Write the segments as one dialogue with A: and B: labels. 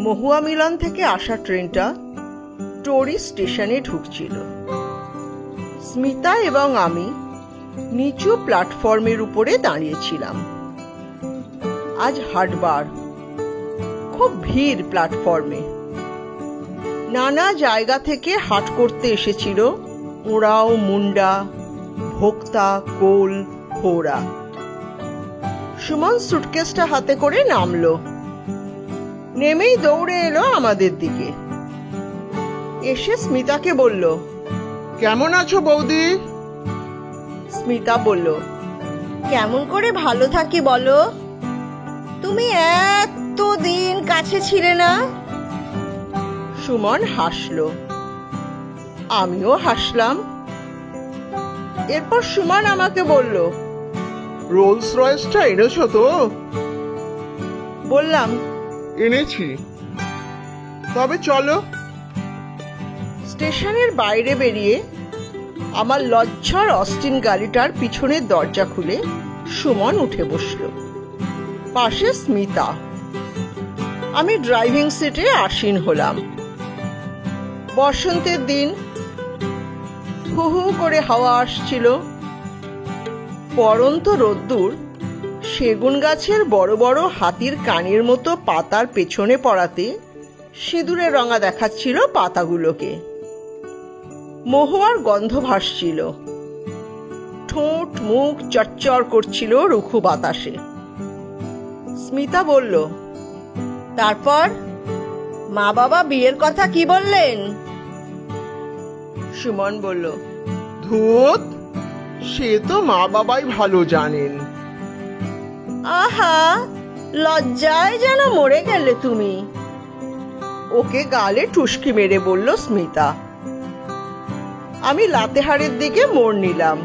A: মহুয়া মিলন থেকে আসা ট্রেনটা টোরি স্টেশনে ঢুকছিল। স্মিতা এবং আমি নিচু প্ল্যাটফর্মের উপরে দাঁড়িয়েছিলাম। আজ হাটবার, খুব ভিড় প্ল্যাটফর্মে। নানা জায়গা থেকে হাট করতে এসেছিল ওঁরাও, মুন্ডা, ভোক্তা, কোল, খোরা। সুমন সুটকেসটা হাতে করে নামলো। নেমেই দৌড়ে এলো আমাদের দিকে। এসে স্মিতাকে বলল,
B: কেমন আছো বৌদি?
A: স্মিতা বলল, কেমন করে ভালো থাকি বলো, তুমি এতদিন কাছে ছিলে না। সুমন হাসলো, আমিও হাসলাম। এরপর সুমন আমাকে বলল,
B: রোলস রয়েসটা এনেছো তো?
A: বললাম,
B: এনেছি। তবে চলো।
A: স্টেশনের বাইরে বেরিয়ে আমার লজ্জার অস্টিন গাড়িটার পিছনের দরজা খুলে সুমন উঠে বসল। পাশে স্মিতা। আমি ড্রাইভিং সিটে আসীন হলাম। বসন্তের দিন, হু হু করে হাওয়া আসছিল। পরন্ত রোদ্দুর সেগুন গাছের বড় বড় হাতির কানের মতো পাতার পেছনে পড়াতে সিঁদুরে রঙা দেখাচ্ছিল পাতাগুলোকে। মহুয়ার গন্ধ ভাসছিল। ঠোঁট মুখ চচ্চর করছিল রুখু বাতাসে। স্মিতা বলল, তারপর মা বাবা বিয়ের কথা কি বললেন? সুমন বলল,
B: ধুত, সে তো মা বাবাই ভালো জানেন।
A: আহা, লজ্জায় যেন মরে গেলে তুমি। ওকে গালে টুসকি মেরে বলল স্মিতা। আমি লাতেহারের দিকে মোড় নিলাম,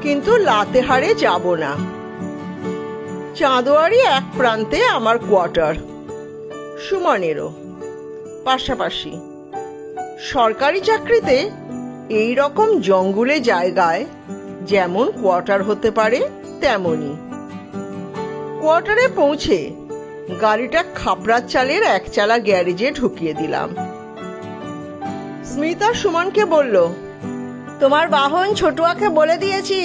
A: কিন্তু লাতেহারে যাব না। চাঁদোয়ারি এক প্রান্তে আমার কোয়ার্টার, সুমনেরও পাশাপাশি। সরকারি চাকরিতে এই রকম জঙ্গলে জায়গায় যেমন কোয়ার্টার হতে পারে তেমনই। কোয়ার্টারে পৌঁছে গাড়িটা খাপড়ার চালের একচালা গ্যারেজে ঢুকিয়ে দিলাম। স্মিতা সুমনকে বলল, তোমার বাহন ছোটুয়াকে বলে দিয়েছি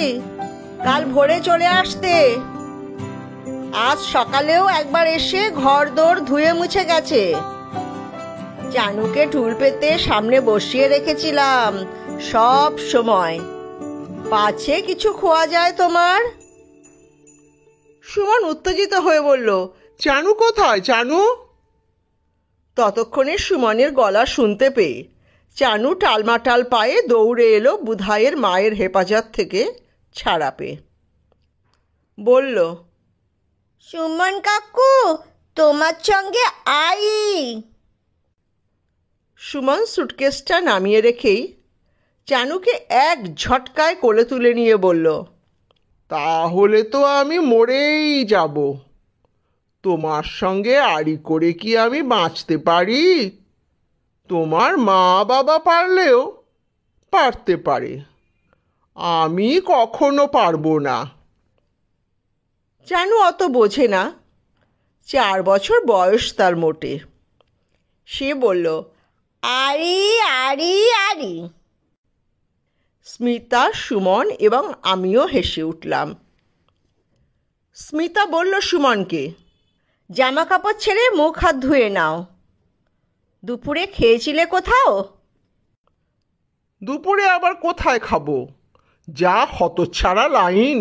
A: কাল ভোরে চলে আসতে। আজ সকালেও একবার এসে ঘর দোর ধুয়ে মুছে গেছে। জানুকে টুল পেতে সামনে বসিয়ে রেখেছিলাম সব সময়, পাছে কিছু খোয়া যায় তোমার। সুমন উত্তেজিত হয়ে বলল,
B: চানু কোথায়? চানু?
A: ততক্ষণে সুমনের গলা শুনতে পেয়ে চানু টালমাটাল পায়ে দৌড়ে এলো বুধাইয়ের মায়ের হেফাজত থেকে ছাড়া পেয়ে। বলল, সুমন কাকু, তোমার সঙ্গে আই। সুমন সুটকেসটা নামিয়ে রেখেই চানুকে এক ঝটকায় কোলে তুলে নিয়ে বলল,
B: তাহলে তো আমি মরেই যাব। তোমার সঙ্গে আড়ি করে কি আমি বাঁচতে পারি? তোমার মা বাবা পারলেও পারতে পারে, আমি কখনো পারবো না।
A: চানু অত বোঝে না, 4 বছর বয়স তার মোটে। সে বলল, আরি আরি আরি। স্মিতা, সুমন এবং আমিও হেসে উঠলাম। স্মিতা বলল সুমনকে, জামা কাপড় ছেড়ে মুখ হাত ধুয়ে নাও। দুপুরে খেয়েছিলে কোথাও?
B: দুপুরে আবার কোথায় খাবো? যা হতচ্ছাড়া লাইন।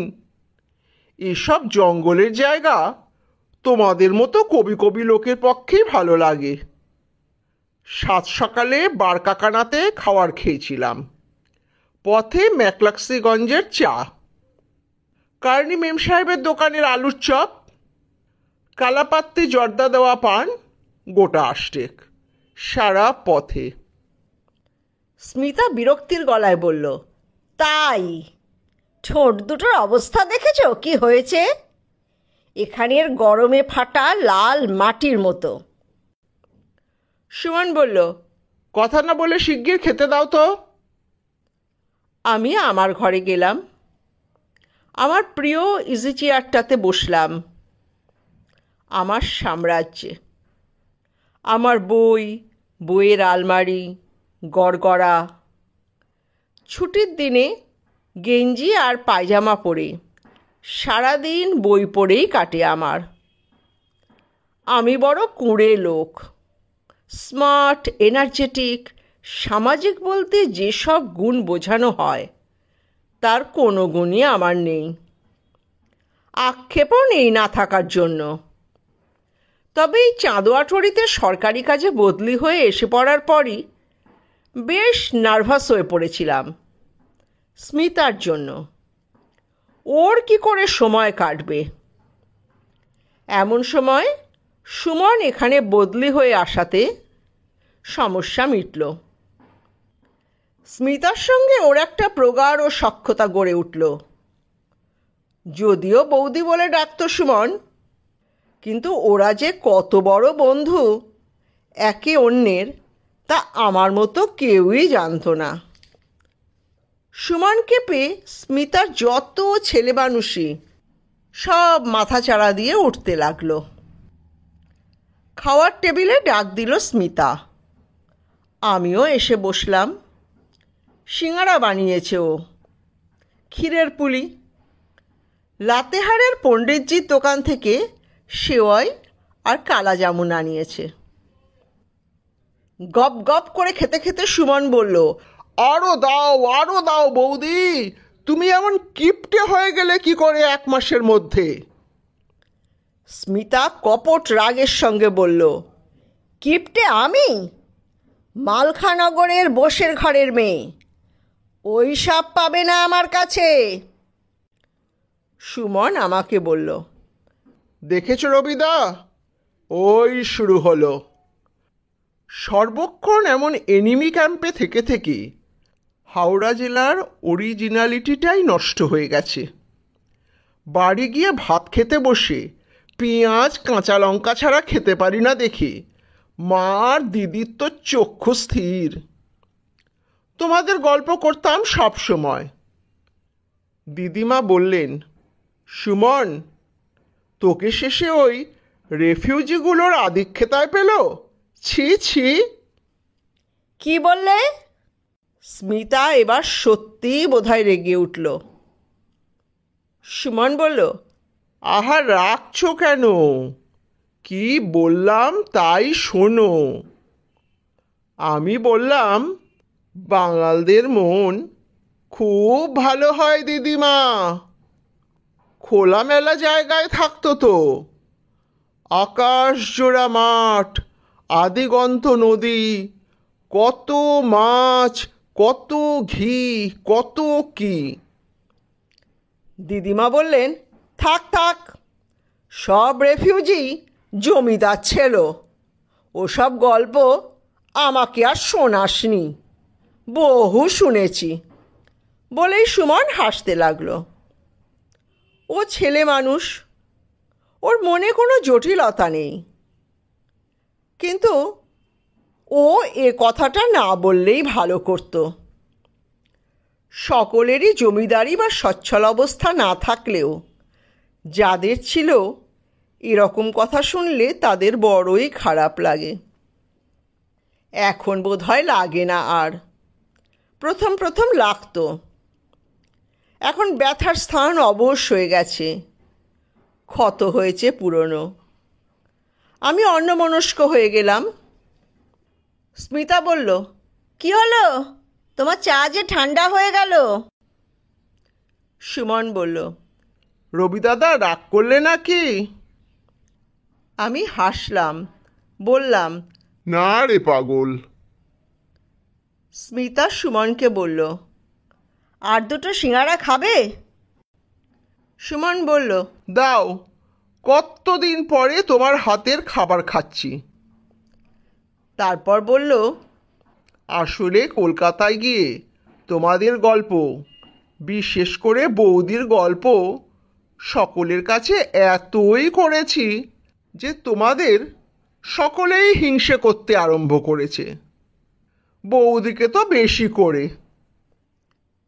B: এসব জঙ্গলের জায়গা তোমাদের মতো কবি কবি লোকের পক্ষেই ভালো লাগে। সাত সকালে বারকাকানাতে খাওয়ার খেয়েছিলাম, পথে ম্যাকলাক্সিগঞ্জের চা, কার্নি মেম সাহেবের দোকানের আলুর চপ, কালাপাত্তি জর্দা দেওয়া পান, গোটা আষ্টেক, সারা পথে।
A: স্মিতা বিরক্তির গলায় বলল, তাই? ঠোঁট দুটোর অবস্থা দেখেছ কি হয়েছে? এখানের গরমে ফাটা লাল মাটির মতো। সুমন বলল,
B: কথা না বলে শিগগির খেতে দাও তো।
A: আমি আমার ঘরে গেলাম। আমার প্রিয় ইজি চেয়ারটাতে বসলাম। আমার সাম্রাজ্যে আমার বই, বইয়ের আলমারি, গড়গড়া। ছুটির দিনে গেঞ্জি আর পায়জামা পরে সারাদিন বই পড়েই কাটে আমার। আমি বড় কুঁড়ে লোক। স্মার্ট, এনার্জেটিক, সামাজিক বলতে যেসব গুণ বোঝানো হয় তার কোনো গুণই আমার নেই। আক্ষেপও নেই না থাকার জন্য। তবে এই চাঁদোয়াঠড়িতে সরকারি কাজে বদলি হয়ে এসে পড়ার পরই বেশ নার্ভাস হয়ে পড়েছিলাম স্মিতার জন্য। ওর কি করে সময় কাটবে। এমন সময় সুমন এখানে বদলি হয়ে আসাতে সমস্যা মিটল। স্মিতার সঙ্গে ওর একটা প্রগাঢ় সখ্যতা গড়ে উঠল। যদিও বৌদি বলে ডাকত সুমন, কিন্তু ওরা যে কত বড় বন্ধু একে অন্যের তা আমার মতো কেউই জানতো না। সুমনকে পেয়ে স্মিতার যত ছেলে মানুষই সব মাথাচাড়া দিয়ে উঠতে লাগলো। খাওয়ার টেবিলে ডাক দিল স্মিতা। আমিও এসে বসলাম। সিঙাড়া বানিয়েছে ও, ক্ষীরের পুলি। লাতেহারের পণ্ডিতজির দোকান থেকে সেওয়াই আর কালা জামুন আনিয়েছে। গপ গপ করে খেতে খেতে সুমন বলল,
B: আরো দাও বৌদি। তুমি এমন কিপটে হয়ে গেলে কি করে 1 মাসের মধ্যে?
A: স্মিতা কপট রাগের সঙ্গে বলল, কিপটে আমি? মালখানগরের বোসের ঘরের মেয়ে, ওই সব পাবে না আমার কাছে। সুমন আমাকে বলল,
B: দেখেছ রবিদা, ওই শুরু হলো। সর্বক্ষণ এমন এনিমি ক্যাম্পে থেকে থেকে হাওড়া জেলার অরিজিনালিটিটাই নষ্ট হয়ে গেছে। বাড়ি গিয়ে ভাত খেতে বসে পেঁয়াজ কাঁচা লঙ্কা ছাড়া খেতে পারি না দেখে মা আর দিদির তো চক্ষু স্থির। তোমাদের গল্প করতাম সব সময়। দিদিমা বললেন, সুমন, তোকে শেষে ওই রেফিউজিগুলোর আধিক্যতায় পেল? ছি ছি।
A: কি বললে? স্মিতা এবার সত্যিই বোধহয় রেগে উঠল। সুমন বলল,
B: আহা, রাখছো কেন? কি বললাম তাই শোনো। আমি বললাম, বাঙালদের মন খুব ভালো হয় দিদিমা। খোলামেলা জায়গায় থাকতো তো। আকাশ জোড়া মাঠ, আদিগন্ত নদী, কত মাছ, কত ঘি, কত কি।
A: দিদিমা বললেন, থাক থাক, সব রেফিউজি জমিদার ছিল। ওসব গল্প আমাকে আর শোনাসনি, বহু শুনেছি। বলেই সুমন হাসতে লাগলো। ও ছেলে মানুষ, ওর মনে কোনো জটিলতা নেই। কিন্তু ও এ কথাটা না বললেই ভালো করত। সকলেরই জমিদারি বা সচ্ছল অবস্থা না থাকলেও যাদের ছিল, এরকম কথা শুনলে তাদের বড়ই খারাপ লাগে। এখন বোধহয় লাগে না আর, প্রথম প্রথম লাগতো। এখন ব্যথার স্থান অবশ হয়ে গেছে, ক্ষত হয়েছে পুরনো। আমি অন্যমনস্ক হয়ে গেলাম। স্মিতা বলল, কি হলো? তোমার চা যে ঠান্ডা হয়ে গেল। সুমন বলল,
B: রবি দাদা রাগ করলে নাকি?
A: আমি হাসলাম, বললাম,
B: না রে পাগল।
A: স্মিতা সুমনকে বলল, আর দুটো সিঙাড়া খাবে? সুমন বলল,
B: দাও, কতদিন পরে তোমার হাতের খাবার খাচ্ছি।
A: তারপর বলল,
B: আসলে কলকাতায় গিয়ে তোমাদের গল্প, বিশেষ করে বৌদির গল্প সকলের কাছে এতই করেছি যে তোমাদের সকলেই হিংসে করতে আরম্ভ করেছে, বৌদিকে তো বেশি করে।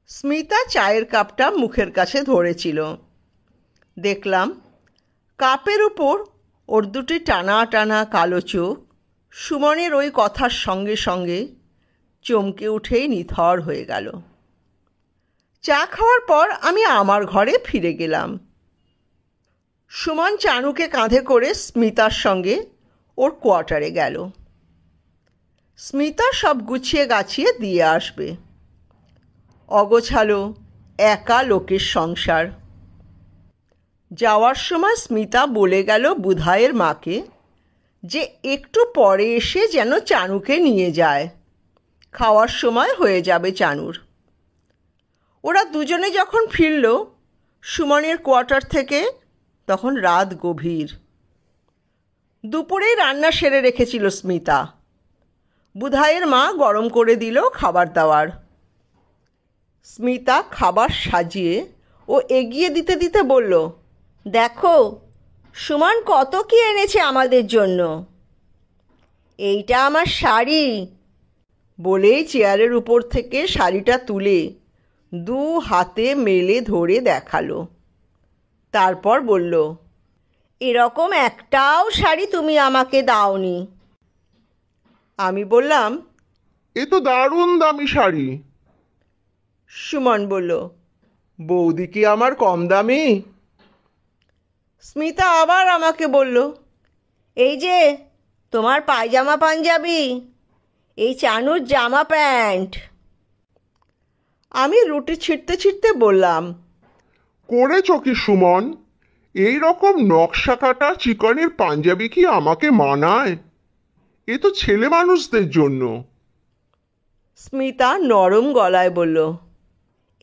A: স্মিতা চায়ের কাপটা মুখের কাছে ধরেছিল। দেখলাম কাপের উপর ওর দুটি টানা টানা কালো চোখ সুমনের ওই কথার সঙ্গে সঙ্গে চমকে উঠেই নিথর হয়ে গেল। চা খাওয়ার পর আমি আমার ঘরে ফিরে গেলাম। সুমন চানুকে কাঁধে করে স্মিতার সঙ্গে ওর কোয়ার্টারে গেল। স্মিতা সব গুছিয়ে গাছিয়ে দিয়ে আসবে। অগোছালো একা লোকের সংসার। যাওয়ার সময় স্মিতা বলে গেল বুধাইয়ের মাকে যে একটু পরে এসে যেন চানুকে নিয়ে যায়, খাওয়ার সময় হয়ে যাবে চানুর। ওরা দুজনে যখন ফিরল সুমনের কোয়ার্টার থেকে, তখন রাত গভীর। দুপুরেই রান্না সেরে রেখেছিল স্মিতা। বুধাইয়ের মা গরম করে দিল খাবার দাবার। স্মিতা খাবার সাজিয়ে ও এগিয়ে দিতে দিতে বলল, দেখো সুমন কত কি এনেছে আমাদের জন্য। এইটা আমার শাড়ি, বলেই চেয়ারের উপর থেকে শাড়িটা তুলে দু হাতে মেলে ধরে দেখালো। তারপর বলল, এরকম একটাও শাড়ি তুমি আমাকে দাওনি। আমি বললাম,
B: এ তো দারুণ দামি শাড়ি।
A: সুমন বলল,
B: বৌদি কি আমার কম দামি?
A: স্মিতা আবার আমাকে বলল, এই যে তোমার পায়জামা পাঞ্জাবি, এই চানুর জামা প্যান্ট। আমি রুটি ছিঁড়তে ছিঁড়তে বললাম,
B: করেছ কি সুমন? এই রকম নকশা কাটা চিকনের পাঞ্জাবি কি আমাকে মানায়? এ তো ছেলে মানুষদের জন্য।
A: স্মিতা নরম গলায় বলল,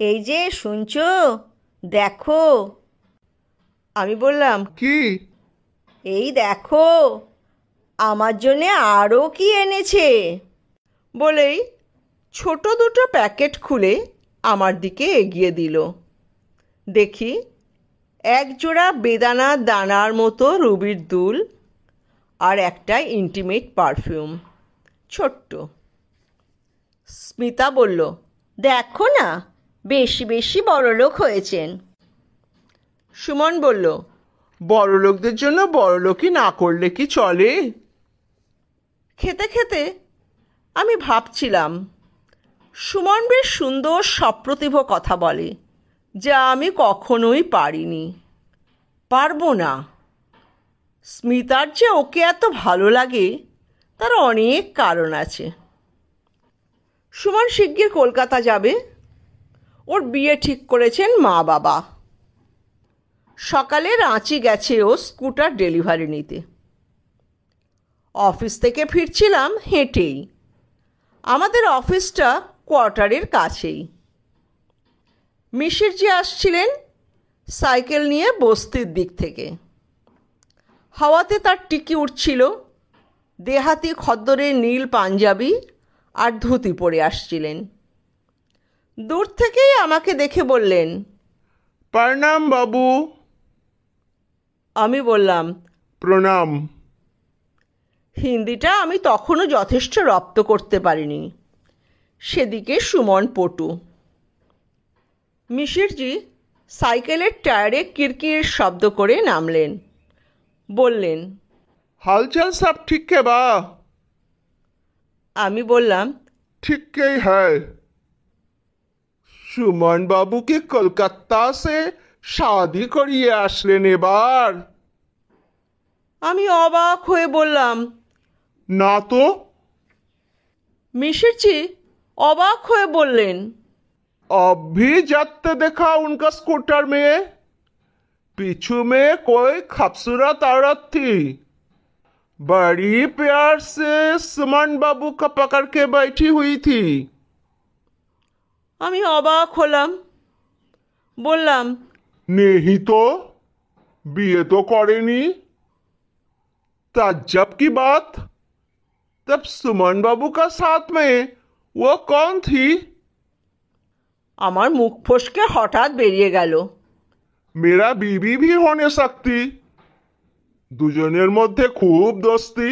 A: এই যে শুনছো, দেখো। আমি বললাম,
B: কি?
A: এই দেখো আমার জন্যে আরও কি এনেছে। বলেই ছোট দুটো প্যাকেট খুলে আমার দিকে এগিয়ে দিল। দেখি একজোড়া বেদানা দানার মতো রুবির দুল আর একটা ইন্টিমেট পারফিউম, ছোট্ট। স্মিতা বলল, দেখো না বেশি বেশি বড়লোক হয়েছেন। সুমন বলল,
B: বড়লোকদের জন্য বড়লোকই না করলে কি চলে?
A: খেতে খেতে আমি ভাবছিলাম, সুমন বেশ সুন্দর সপ্রতিভ কথা বলে, যা আমি কখনোই পারিনি, পারবো না। স্মিতার যে ওকে এত ভালো লাগে তার অনেক কারণ আছে। সুমন শিগগির কলকাতা যাবে। ওর বিয়ে ঠিক করেছেন মা বাবা। সকালে রাঁচি গেছে ও স্কুটার ডেলিভারি নিতে। অফিস থেকে ফিরছিলাম হেঁটেই। আমাদের অফিসটা কোয়ার্টারের কাছেই। মিশিরজি আসছিলেন সাইকেল নিয়ে বস্তির দিক থেকে। হাওয়াতে তার টিকি উঠছিল। দেহাতি খদ্দরের নীল পাঞ্জাবি আর ধুতি পরে আসছিলেন। দূর থেকেই আমাকে দেখে বললেন,
B: প্রণাম বাবু।
A: আমি বললাম,
B: প্রণাম।
A: হিন্দিটা আমি তখনও যথেষ্ট রপ্ত করতে পারিনি। সেদিকে সুমন পটু। মিশিরজি সাইকেলের টায়ারে কিরকির শব্দ করে নামলেন। বললেন,
B: हालचाल सब ठीक है बा?
A: আমি বললাম,
B: ठीक ही है। সুমন বাবু কি কলকাতা সে শাদি করিয়ে আসলেন এবার?
A: আমি অবাক হয়ে বললাম,
B: না তো।
A: মিশিরজি অবাক হয়ে বললেন,
B: अब भी जाते देखा उनका स्कूटर में। पीछू में कोई खूबसूरत औरत थी, बड़ी प्यार से सुमन बाबू का पकड़ के बैठी हुई थी।
A: আমি অবাক হলাম। বললাম,
B: नहीं तो, বিয়ে তো করেনি। ताज्जुब की बात, तब सुमन बाबू का साथ में वो कौन थी?
A: আমার মুখ ফসকে হঠাৎ বেরিয়ে গেল,
B: मेरा बीवी भी होने सकती। দুজনের মধ্যে খুব দোস্তি।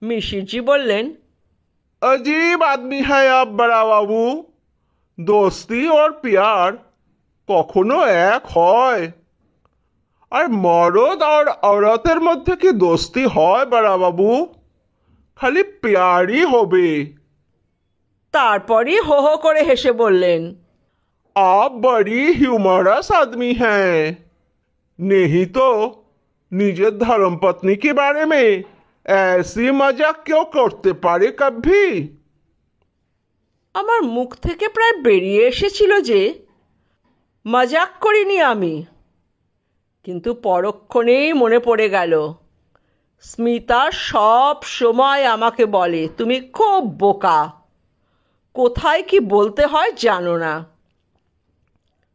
A: মিশিরজি বললেন,
B: अजीब आदमी है आप बड़ा बाबू। दोस्ती और प्यार কখনো এক হয়? আর মরদ আর औरतेর মধ্যে কি দোস্তি হয় বড়া বাবু? খালি প্যারই হবে।
A: তারপরই হো হো করে হেসে বললেন,
B: आप बड़ी ह्यूमरस आदमी हैं। नहीं तो निजे धर्मपत्नी के बारे में ऐसी मजाक क्यों करते पारे कभी?
A: আমার মুখ থেকে প্রায় বেরিয়ে এসেছিল যে মজাক করিনি আমি, কিন্তু পরক্ষণেই মনে পড়ে গেল স্মিতা সব সময় আমাকে বলে তুমি খুব বোকা, কোথায় কি বলতে হয় জানো না।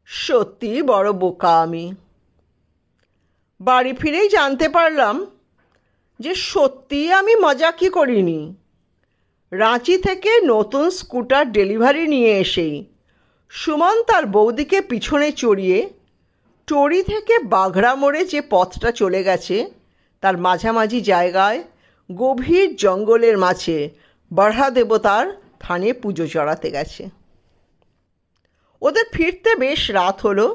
A: সত্যি বড় বোকা আমি। বাড়ি ফিরেই জানতে পারলাম যে সত্যিই আমি মজাকই করিনি। রাঁচি থেকে নতুন স্কুটার ডেলিভারি নিয়ে এসেই সুমন তার বৌদিকে পিছনে চড়িয়ে টরি থেকে বাঘড়া মোড়ে যে পথটা চলে গেছে তার মাঝামাঝি জায়গায় গভীর জঙ্গলের মাঝে বড়হা দেবতার থানে পুজো চড়াতে গেছে। ওদের ফিরতে বেশ রাত হলো।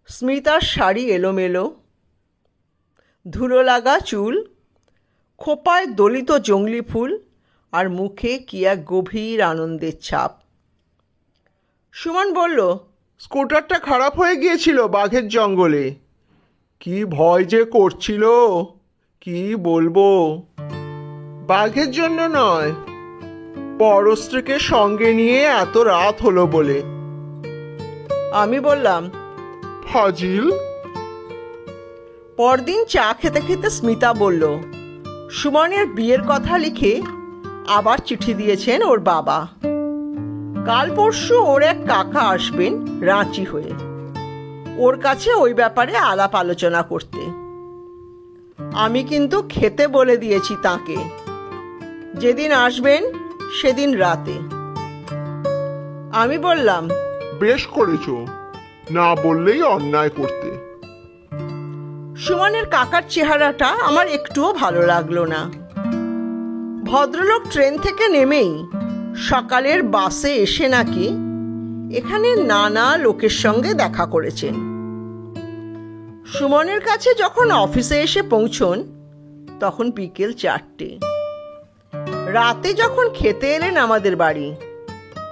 A: স্মিতার শাড়ি এলোমেলো, ধুলো লাগা চুল, খোপায় দলিত জংলি ফুল, আর মুখে কি এক গভীর আনন্দের ছাপ। সুমন বলল,
B: স্কুটারটা খারাপ হয়ে গিয়েছিল বাঘের জঙ্গলে। কি ভয় যে করছিল, কি বলবো। বাঘের জন্য নয়, পরস্ত্রীকে সঙ্গে নিয়ে এত রাত হলো বলে।
A: আমি বললাম,
B: ফাজিল।
A: পরদিন চা খেতে খেতে স্মিতা বলল সুমনের বিয়ের কথা লিখে আবার চিঠি দিয়েছেন ওর বাবা। কাল পরশু ওর এক কাকা আসবেন রাঁচি হয়ে, ওর কাছে ওই ব্যাপারে আলাপ আলোচনা করতে। আমি কিন্তু খেতে বলে দিয়েছি তাকে, যেদিন আসবেন সেদিন রাতে। আমি বললাম,
B: বেশ করেছো, না বললেই অন্যায় করতে।
A: সুমনের কাকার চেহারাটা আমার একটুও ভালো লাগলো না। ভদ্রলোক ট্রেন থেকে নেমেই সকালের বাসে এসে নাকি এখানে নানা লোকের সঙ্গে দেখা করেছেন। সুমনের কাছে যখন অফিসে এসে পৌঁছন তখন বিকেল 4টে। রাতে যখন খেতে এলেন আমাদের বাড়ি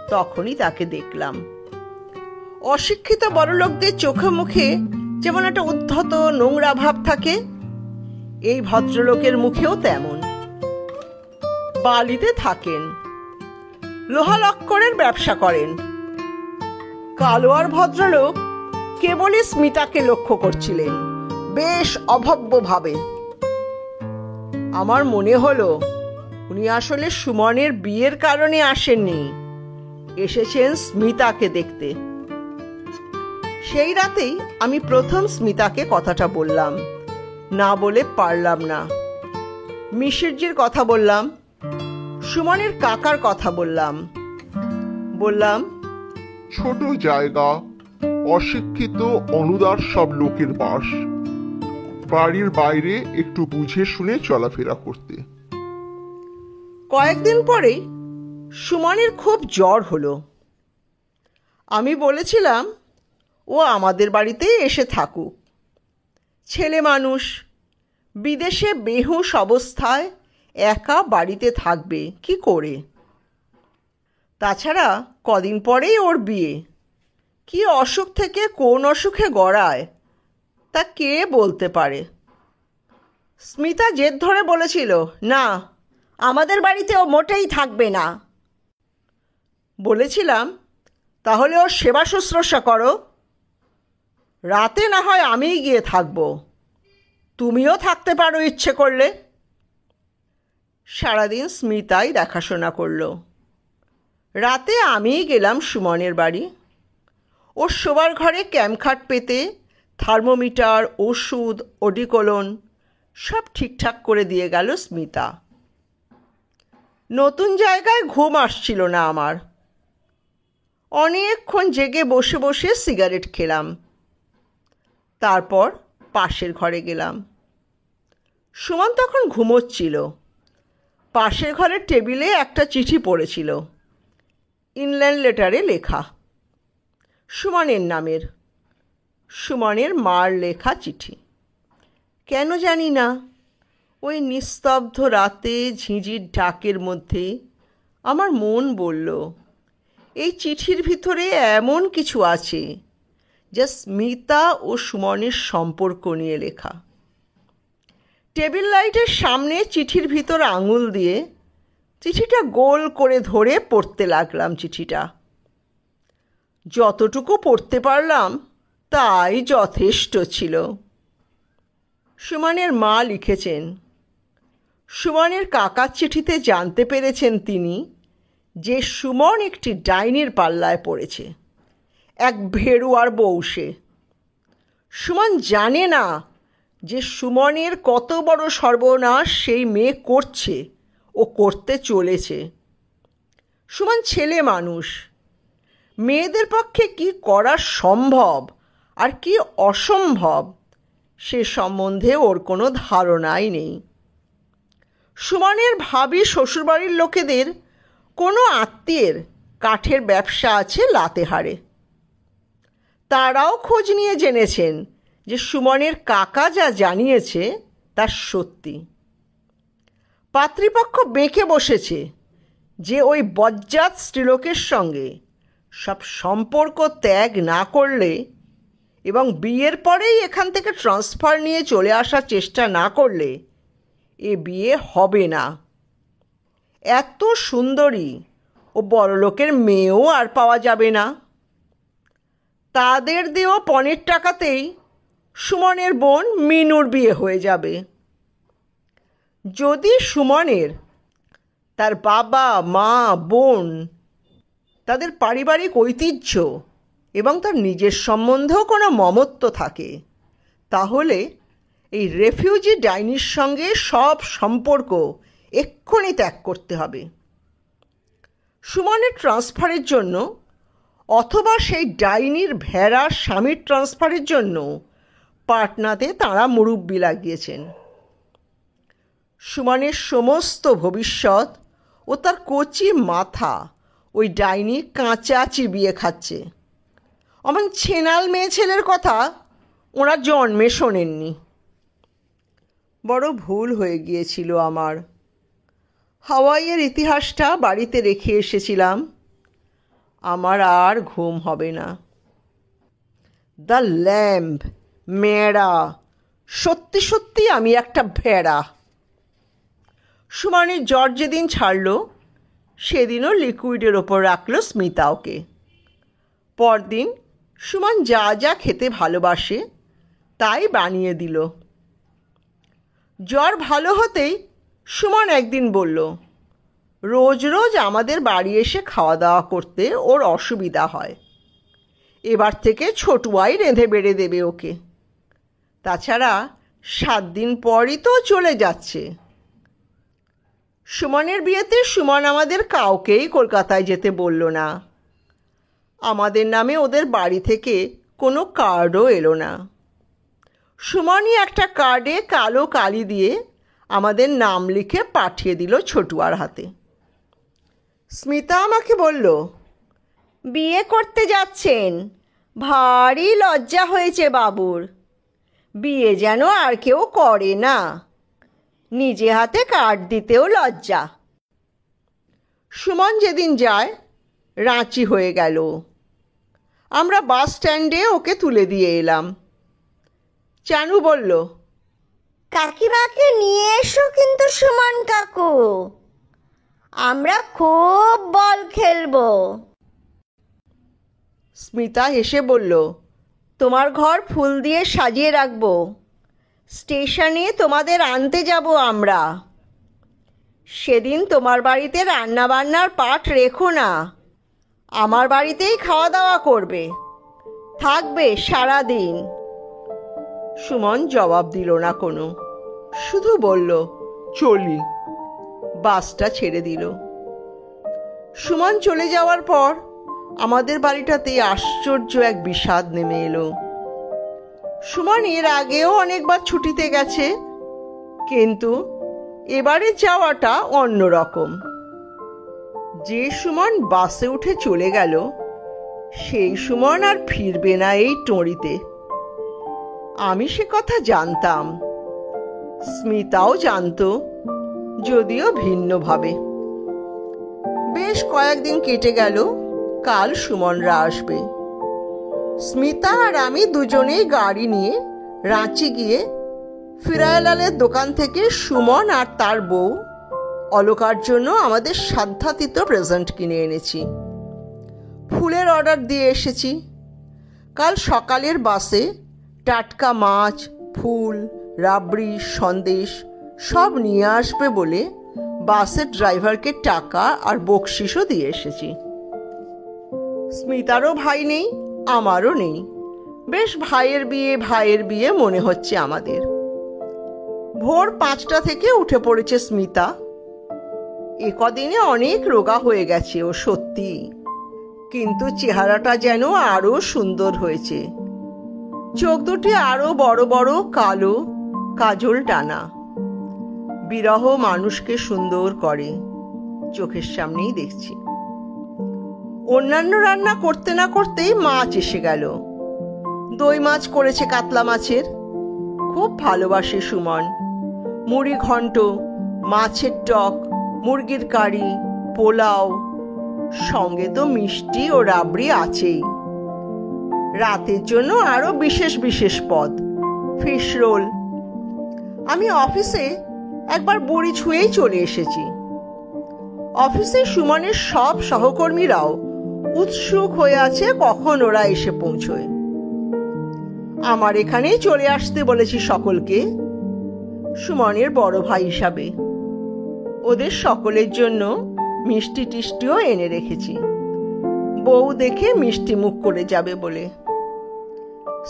A: তখনই তাকে দেখলাম। অশিক্ষিত বড়লোকদের চোখে মুখে যেমন একটা উদ্ধত নোংরা ভাব থাকে, এই ভদ্রলোকের মুখেও তেমন। বালিতে থাকেন, লোহা লক্করের ব্যবসা করেন। কালোয়ার ভদ্রলোক কেবলই স্মিতাকে লক্ষ্য করছিলেন বেশ অভব্যভাবে। আমার মনে হলো উনি আসলে সুমনের বিয়ের কারণে আসেননি, এসেছেন স্মিতাকে দেখতে। সেই রাতেই আমি প্রথম স্মিতাকে কথাটা বললাম, না বলে পারলাম না। মিশিরজির কথা বললাম, সুমনের কাকার কথা বললাম।
B: ছোট জায়গা, অশিক্ষিত অনুদার সব লোকের বাস, বাড়ির বাইরে একটু বুঝে শুনে চলাফেরা করতে।
A: কয়েকদিন পরেই সুমনের খুব জ্বর হলো। আমি বলেছিলাম ও আমাদের বাড়িতেই এসে থাকুক। ছেলে মানুষ, বিদেশে বেহুঁশ অবস্থায় একা বাড়িতে থাকবে কি করে? তাছাড়া কদিন পরেই ওর বিয়ে। কি অসুখ থেকে কোন অসুখে গড়ায় তা কে বলতে পারে? স্মিতা জেদ ধরে বলেছিল, না, আমাদের বাড়িতে ও মোটেই থাকবে না। বলেছিলাম, তাহলে ওর সেবা শুশ্রূষা করো, রাতে না হয় আমিই গিয়ে থাকবো, তুমিও থাকতে পারো ইচ্ছে করলে। সারাদিন স্মিতাই দেখাশোনা করলো। রাতে আমিই গেলাম সুমনের বাড়ি। ওর শোবার ঘরে ক্যাম্পখাট পেতে থার্মোমিটার, ওষুধ, অডিকোলন সব ঠিকঠাক করে দিয়ে গেল স্মিতা। নতুন জায়গায় ঘুম আসছিল না আমার। অনেকক্ষণ জেগে বসে বসে সিগারেট খেলাম। তারপর পাশের ঘরে গেলাম। সুমন তখন ঘুমোচ্ছিল। পাশের ঘরের টেবিলে একটা চিঠি পড়েছিল, ইনল্যান্ড লেটারে লেখা, সুমনের নামের, সুমনের মার লেখা চিঠি। কেন জানি না, ওই নিস্তব্ধ রাতে ঝিঁঝির ডাকের মধ্যে আমার মন বলল, এই চিঠির ভিতরে এমন কিছু আছে যা স্মিতা ও সুমনের সম্পর্ক নিয়ে লেখা। টেবিল লাইটের সামনে চিঠির ভিতর আঙুল দিয়ে চিঠিটা গোল করে ধরে পড়তে লাগলাম। চিঠিটা যতটুকু পড়তে পারলাম তাই যথেষ্ট ছিল। সুমনের মা লিখেছেন, সুমনের কাকার চিঠিতে জানতে পেরেছেন তিনি যে সুমন একটি ডাইনির পাল্লায় পড়েছে, এক ভেড়ুয়ার বউ সে। সুমন জানে না যে সুমনের কত বড় সর্বনাশ সেই মেয়ে করছে ও করতে চলেছে। সুমন ছেলে মানুষ, মেয়েদের পক্ষে কি করা সম্ভব আর কি অসম্ভব সে সম্বন্ধে ওর কোনো ধারণাই নেই। সুমনের ভাবী শ্বশুরবাড়ির লোকেদের কোনো আত্মীয়ের কাঠের ব্যবসা আছে লাতেহারে। তারাও খোঁজ নিয়ে জেনেছেন যে সুমনের কাকা যা জানিয়েছে তা সত্যি। পাত্রীপক্ষ বেঁকে বসেছে যে ওই বজ্জাত স্ত্রীলোকের সঙ্গে সব সম্পর্ক ত্যাগ না করলে এবং বিয়ের পরেই এখান থেকে ট্রান্সফার নিয়ে চলে আসার চেষ্টা না করলে এ বিয়ে হবে না। এত সুন্দরী ও বড়লোকের মেয়েও আর পাওয়া যাবে না। তাদের দেওয়া পণের টাকাতেই সুমনের বোন মিনুর বিয়ে হয়ে যাবে। যদি সুমনের তার বাবা মা বোন তাদের পারিবারিক ঐতিহ্য এবং তার নিজের সম্বন্ধেও কোনো মমত্ব থাকে, তাহলে এই রেফিউজি ডাইনির সঙ্গে সব সম্পর্ক এক্ষুনি ত্যাগ করতে হবে। সুমনের ট্রান্সফারের জন্য অথবা সেই ডাইনির ভেড়ার স্বামীর ট্রান্সফারের জন্য পাটনাতে তাঁরা মুরব্বি লাগিয়েছেন। সুমনের সমস্ত ভবিষ্যৎ ও তার কচি মাথা ওই ডাইনি কাঁচা চিবিয়ে খাচ্ছে। অমন ছেনাল মেয়ে ছেলের কথা ওরা জন্মে শোনেননি। বড় ভুল হয়ে গিয়েছিল আমার। হাওয়াইয়ের ইতিহাসটা বাড়িতে রেখে এসেছিলাম। আমার আর ঘুম হবে না। দ্য ল্যাম্ব, মেয়েরা, সত্যি সত্যি আমি একটা ভেড়া। সুমনের জ্বর যেদিন ছাড়ল সেদিনও লিকুইডের ওপর রাখলো স্মিতা ওকে। পরদিন সুমন যা যা খেতে ভালোবাসে তাই বানিয়ে দিল। জ্বর ভালো হতেই সুমন একদিন বলল, রোজ রোজ আমাদের বাড়ি এসে খাওয়া দাওয়া করতে ওর অসুবিধা হয়। এবার থেকে ছোটুয়াই রেঁধে বেড়ে দেবে ওকে। তাছাড়া 7 দিন পরই তো চলে যাচ্ছে। সুমনের বিয়েতে সুমন আমাদের কাউকেই কলকাতায় যেতে বলল না। আমাদের নামে ওদের বাড়ি থেকে কোনো কার্ডও এলো না। সুমনই একটা কার্ডে কালো কালি দিয়ে আমাদের নাম লিখে পাঠিয়ে দিল ছোটুয়ার হাতে। স্মিতা আমাকে বলল, বিয়ে করতে যাচ্ছেন, ভারী লজ্জা হয়েছে বাবুর। বিয়ে যেন আর কেউ করে না, নিজে হাতে কার্ড দিতেও লজ্জা। সুমন যেদিন যায় রাঁচি হয়ে গেল। আমরা বাস স্ট্যান্ডে ওকে তুলে দিয়ে এলাম। চানু বলল,
C: কাকিমাকে নিয়ে এসো কিন্তু সুমন কাকু, আমরা খুব বল খেলবো।
A: স্মিতা হেসে বলল, তোমার ঘর ফুল দিয়ে সাজিয়ে রাখবো, স্টেশনে তোমাদের আনতে যাব আমরা। সেদিন তোমার বাড়িতে রান্নাবান্নার পাট রেখো না, আমার বাড়িতেই খাওয়া দাওয়া করবে, থাকবে সারা দিন। সুমন জবাব দিল না কোনো, শুধু বলল,
B: চলি।
A: বাসটা ছেড়ে দিল। সুমন চলে যাওয়ার পর আমাদের বাড়িটাতে আশ্চর্য এক বিষাদ নেমে এলো। সুমন এর আগেও অনেকবার ছুটিতে গেছে, কিন্তু এবারে যাওয়াটা অন্যরকম। যে সুমন বাসে উঠে চলে গেল সেই সুমন আর ফিরবে না এই টঁড়িতে। আমি সে কথা জানতাম, স্মিতাও জানতো, যদিও ভিন্নভাবে। বেশ কয়েকদিন কেটে গেল। কাল সুমনরা আসবে। স্মিতা আর আমি দুজনেই গাড়ি নিয়ে রাঁচি গিয়ে ফিরায়লালের দোকান থেকে সুমন আর তার বউ অলকার জন্য আমাদের সাধ্যাতীত প্রেজেন্ট কিনে এনেছি। ফুলের অর্ডার দিয়ে এসেছি। কাল সকালের বাসে টাটকা মাছ, ফুল, রাবড়ি, সন্দেশ সব নিয়ে আসবে বলে বাসের ড্রাইভারকে টাকা আর বকশিসও দিয়ে এসেছি। স্মিতারও ভাই নেই, আমারও নেই। বেশ ভাইয়ের বিয়ে মনে হচ্ছে আমাদের। ভোর 5টা থেকে উঠে পড়েছে স্মিতা। কদিনে অনেক রোগা হয়ে গেছে ও, সত্যি, কিন্তু চেহারাটা যেন আরো সুন্দর হয়েছে। চোখ দুটি আরো বড় বড় কালো, কাজল টানা। বিরহ মানুষকে সুন্দর করে, চোখের সামনেই দেখছি। অন্যান্য রান্না করতে না করতেই মাছ এসে গেল। দই মাছ করেছে কাতলা মাছের, খুব ভালোবাসে সুমন। মুড়ি ঘন্ট, মাছের টক, মুরগির কারি, পোলাও, সঙ্গে তো মিষ্টি ও রাবড়ি আছেই। রাতের জন্য আরো বিশেষ বিশেষ পদ, ফিশ রোল। আমি অফিসে একবার বড়ি ছুঁয়েই চলে এসেছি। অফিসে সুমনের সব সহকর্মীরাও উৎসুক হয়ে আছে কখন ওরা এসে পৌঁছয়। আমার এখানেই চলে আসতে বলেছি সকলকে, সুমনের বড় ভাই হিসাবে। ওদের সকলের জন্য মিষ্টি টিষ্টিও এনে রেখেছি, বউ দেখে মিষ্টি মুখ করে যাবে বলে।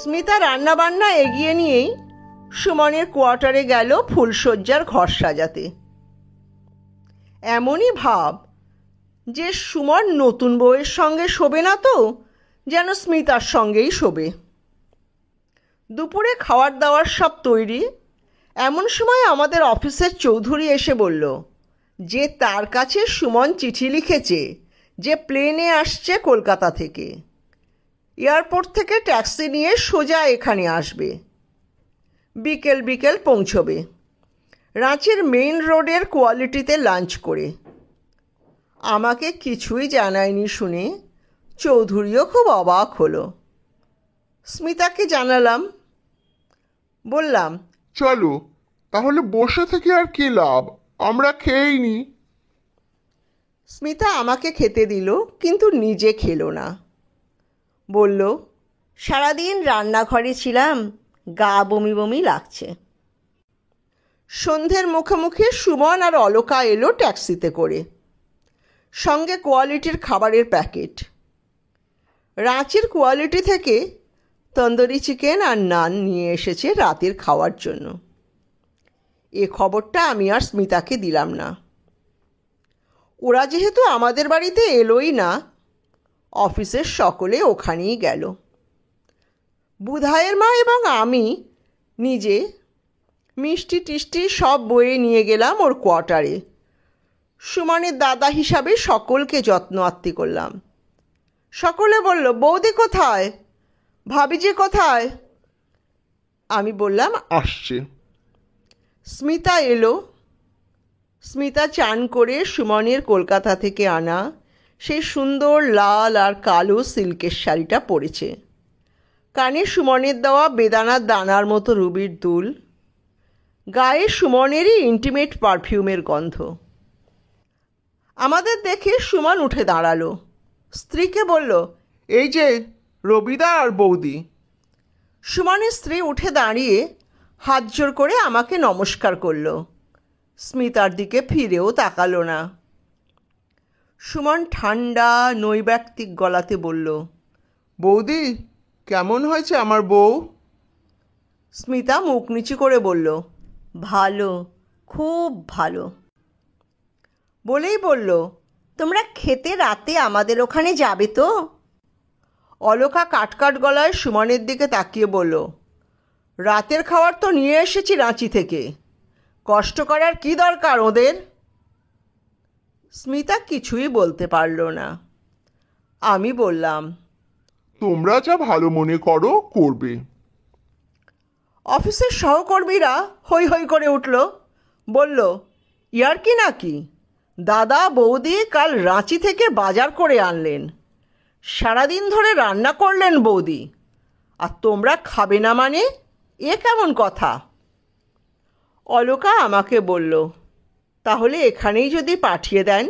A: স্মিতা রান্না বান্না এগিয়ে নিয়েই সুমনের কোয়ার্টারে গেল ফুলশয্যার ঘর সাজাতে। এমনই ভাব যে সুমন নতুন বউয়ের সঙ্গে শোবে না তো, যেন স্মিতার সঙ্গেই শোবে। দুপুরে খাওয়ার দাওয়ার সব তৈরি। এমন সময় আমাদের অফিসের চৌধুরী এসে বলল যে তার কাছে সুমন চিঠি লিখেছে যে প্লেনে আসছে কলকাতা থেকে। এয়ারপোর্ট থেকে ট্যাক্সি নিয়ে সোজা এখানে আসবে, বিকেল বিকেল পৌঁছবে, রাঁচির মেইন রোডের কোয়ালিটিতে লাঞ্চ করে। আমাকে কিছুই জানায়নি শুনে চৌধুরীও খুব অবাক হলো। স্মিতাকে জানালাম, বললাম,
B: চলো তাহলে, বসে থেকে আর কি লাভ, আমরা খেয়েই নি।
A: স্মিতা আমাকে খেতে দিল, কিন্তু নিজে খেলো না। বলল, সারাদিন রান্নাঘরে ছিলাম, গা বমি বমি লাগছে। সন্ধ্যের মুখে সুমন আর অলকা এলো ট্যাক্সিতে করে, সঙ্গে কোয়ালিটির খাবারের প্যাকেট। রাঁচির কোয়ালিটি থেকে তন্দুরি চিকেন আর নান নিয়ে এসেছে রাতের খাওয়ার জন্য। এ খবরটা আমি আর স্মিতাকে দিলাম না। ওরা যেহেতু আমাদের বাড়িতে এলোই না, অফিসের সকলে ওখানেই গেল। বুধায়ের মা এবং আমি নিজে মিষ্টি টিষ্টি সব বয়ে নিয়ে গেলাম ওর কোয়ার্টারে। সুমনের দাদা হিসাবে সকলকে যত্ন আত্তি করলাম। সকলে বলল, বৌদি কোথায়, ভাবিজি কোথায়? আমি বললাম,
B: আসছে।
A: স্মিতা এলো। স্মিতা চান করে সুমনের কলকাতা থেকে আনা সেই সুন্দর লাল আর কালো সিল্কের শাড়িটা পরেছে। কানে সুমনের দেওয়া বেদানার দানার মতো রুবির দুল, গায়ে সুমনেরই ইন্টিমেট পারফিউমের গন্ধ। আমাদের দেখে সুমন উঠে দাঁড়ালো, স্ত্রীকে বলল,
B: এই যে রবিদা আর বৌদি।
A: সুমনের স্ত্রী উঠে দাঁড়িয়ে হাত জোর করে আমাকে নমস্কার করল, স্মিতার দিকে ফিরেও তাকালো না। সুমন ঠান্ডা নৈর্ব্যক্তিক গলাতে বলল,
B: বৌদি, কেমন হয়েছে আমার বউ?
A: স্মিতা মুখ নিচু করে বলল, ভালো, খুব ভালো। বলেই বলল, তোমরা খেতে রাতে আমাদের ওখানে যাবে তো? অলকা কাটকাট গলায় সুমনের দিকে তাকিয়ে বলল, রাতের খাবার তো নিয়ে এসেছি রাঁচি থেকে, কষ্ট করার কি দরকার ওদের? স্মিতা কিছুই বলতে পারল না। আমি বললাম,
B: তোমরা যা ভালো মনে করো করবে।
A: অফিসের সহকর্মীরা হৈ হৈ করে উঠল, বলল, ইয়ার কি নাকি, দাদা বৌদি কাল রাঁচি থেকে বাজার করে আনলেন, সারাদিন ধরে রান্না করলেন বৌদি, আর তোমরা খাবে না মানে এ কেমন কথা? অলকা আমাকে বলল, তাহলে এখানেই যদি পাঠিয়ে দেন,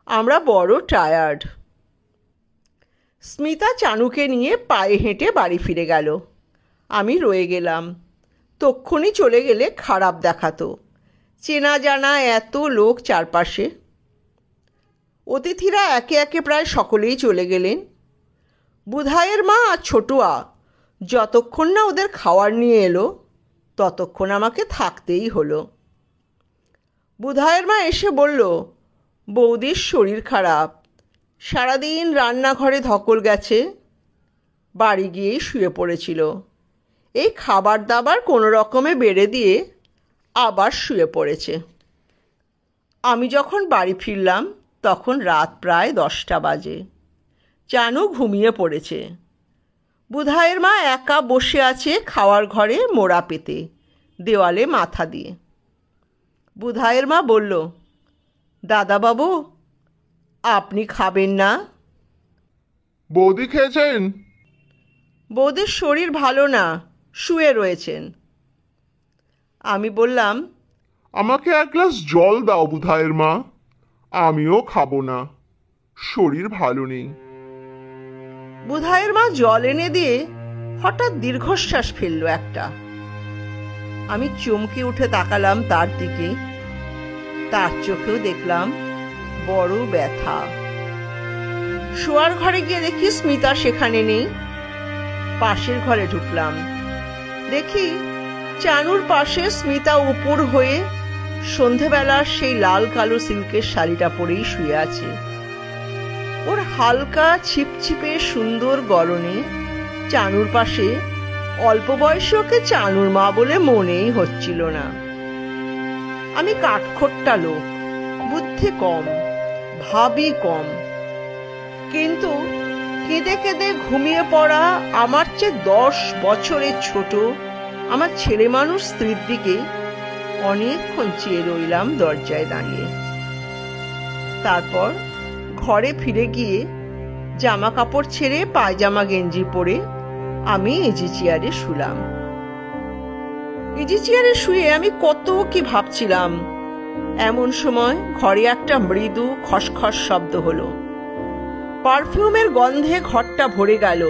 A: আমরা বড় টায়ার্ড। স্মিতা চানুকে নিয়ে পায়ে হেঁটে বাড়ি ফিরে গেল। আমি রয়ে গেলাম। তক্ষুনি চলে গেলে খারাপ দেখাতো, চেনা জানা এত লোক চারপাশে। অতিথিরা একে একে প্রায় সকলেই চলে গেলেন। বুধাইয়ের মা আর ছোটুয়া যতক্ষণ না ওদের খাওয়ার নিয়ে এলো ততক্ষণ আমাকে থাকতেই হলো। বুধাইয়ের মা এসে বলল, বৌদির শরীর খারাপ, সারাদিন রান্নাঘরে ধকল গেছে, বাড়ি গিয়েই শুয়ে পড়েছিল, এই খাবার দাবার কোনো রকমে বেড়ে দিয়ে আবার শুয়ে পড়েছে। আমি যখন বাড়ি ফিরলাম তখন রাত প্রায় 10টা বাজে। চানু ঘুমিয়ে পড়েছে। বুধাইয়ের মা একা বসে আছে খাওয়ার ঘরে মোড়া পেতে, দেওয়ালে মাথা দিয়ে। বুধাইয়ের মা বলল, দাদাবাবু, আপনি খাবেন না?
B: বৌদি খেয়েছেন?
A: বৌদির শরীর ভালো না, শুয়ে রয়েছেন। আমি বললাম,
B: আমাকে এক গ্লাস জল দাও বুধাইয়ের মা, আমিও খাবো না, শরীর ভালো নেই।
A: বুধাইয়ের মা জল এনে দিয়ে হঠাৎ দীর্ঘশ্বাস ফেলল একটা। আমি চমকে উঠে তাকালাম তার দিকে। তার চোখেও দেখলাম বড় ব্যথা। শোয়ার ঘরে গিয়ে দেখি স্মিতা সেখানে নেই। পাশের ঘরে ঢুকলাম, দেখি চানুর পাশে স্মিতা উপর হয়ে সন্ধেবেলার সেই লাল কালো সিল্কের শাড়িটা পরেই শুয়ে আছে। ওর হালকা ছিপছিপে সুন্দর গলনে চানুর পাশে অল্প বয়সী ওকে চানুর মা বলে মনেই হচ্ছিল না। আমি কাঠখোট্টা লোক, বুদ্ধি কম, ভাবি কম, কিন্তু কেঁদে কেঁদে ঘুমিয়ে পড়া আমার চেয়ে 10 বছরের ছোট আমার ছেলে মানুষ স্ত্রীর দিকে অনেকক্ষণ চেয়ে রইলাম দরজায় দাঁড়িয়ে। তারপর ঘরে ফিরে গিয়ে জামা কাপড় ছেড়ে পায়জামা গেঞ্জি পরে আমি ইজি চেয়ারে শুলাম। ইজি চেয়ারে শুয়ে আমি কত কি ভাবছিলাম। এমন সময় ঘরে একটা মৃদু খসখস শব্দ হলো। পারফিউমের গন্ধে ঘরটা ভরে গেল।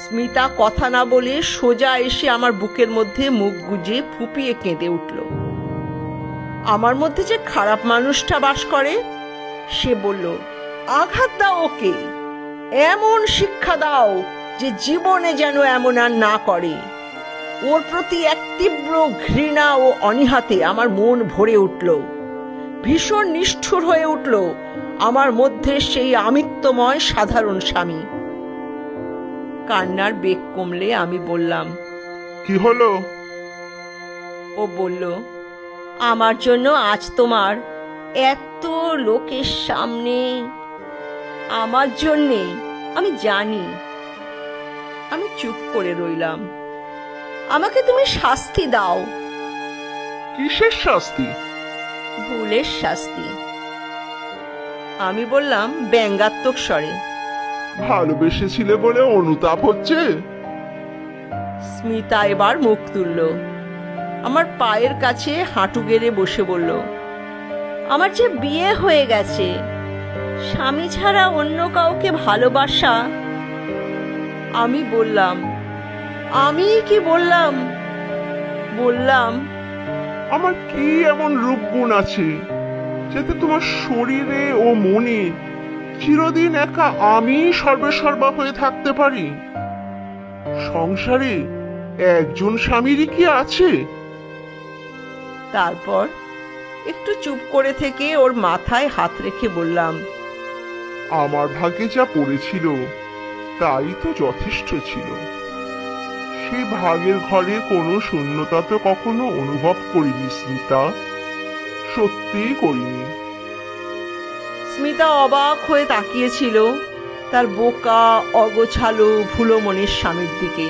A: স্মিতা কথা না বলে সোজা এসে আমার বুকের মধ্যে মুখ গুজে ফুপিয়ে কেঁদে উঠল। আমার মধ্যে যে খারাপ মানুষটা বাস করে সে বলল, আঘাত দাও ওকে, এমন শিক্ষা দাও যে জীবনে যেন এমন আর না করে। ওর প্রতি এক তীব্র ঘৃণা ও অনীহাতে আমার মন ভরে উঠল। ভীষণ নিষ্ঠুর হয়ে উঠল আমার মধ্যে সেই আমিত্বময় সাধারণ স্বামী। কান্নার বেগ কমলে আমি বললাম,
B: কি হলো?
A: ও বলল, আমার জন্য আজ তোমার এত লোকের সামনে, আমার জন্যে, আমি জানি। আমি চুপ করে রইলাম। আমাকে তুমি শাস্তি দাও।
B: কিসের শাস্তি?
A: ভুলের শাস্তি। আমি বললাম ব্যঙ্গাত্মক স্বরে,
B: ভালোবেসেছিলে বলে অনুতাপ হচ্ছে?
A: স্মিতা এবার মুখ তুলল, আমার পায়ের কাছে হাঁটু গেড়ে বসে বলল, আমার যে বিয়ে হয়ে গেছে, স্বামী ছাড়া অন্য কাউকে ভালোবাসা। আমি বললাম, আমি কি বললাম? বললাম,
B: আমার কি এমন রূপগুণ আছে যাতে তোমার শরীরে ও মনে চিরদিন একা আমি সর্বেসর্বা হয়ে থাকতে পারি? সংসারে একজন স্বামীরই কি আছে?
A: তারপর একটু চুপ করে থেকে ওর মাথায় হাত রেখে বললাম,
B: আমার ভাগ্যে যা পড়েছিল তাই তো যথেষ্ট ছিল। সেই ভাগের ঘরে কোনো শূন্যতা তো কখনো অনুভব করিনি স্মিতা, সত্যিই করিনি।
A: স্মিতা অবাক হয়ে তাকিয়েছিল তার বোকা অগোছালো ভুলো মনের স্বামীর দিকে।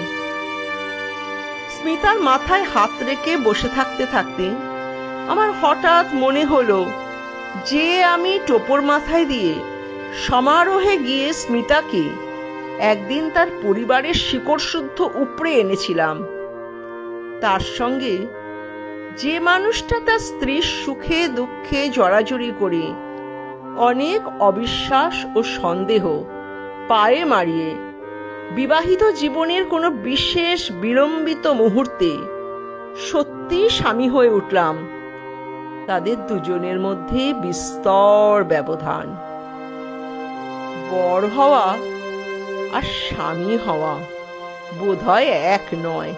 A: স্মিতার মাথায় হাত রেখে বসে থাকতে থাকতে আমার হঠাৎ মনে হলো যে আমি টোপর মাথায় দিয়ে সমারোহে গিয়ে স্মিতাকে একদিন তার পরিবারের শিকড় শুদ্ধ উপড়ে এনেছিলাম, তার সঙ্গে যে মানুষটা তার স্ত্রীর সুখে দুঃখে জড়াজড়ি করে অনেক অবিশ্বাস ও সন্দেহ পায়ে মারিয়ে বিবাহিত জীবনের কোনো বিশেষ বিলম্বিত মুহূর্তে সত্যি স্বামী হয়ে উঠলাম, তাদের দুজনের মধ্যে বিস্তর ব্যবধান। বর হওয়া আর স্বামী হওয়া বোধহয় এক নয়।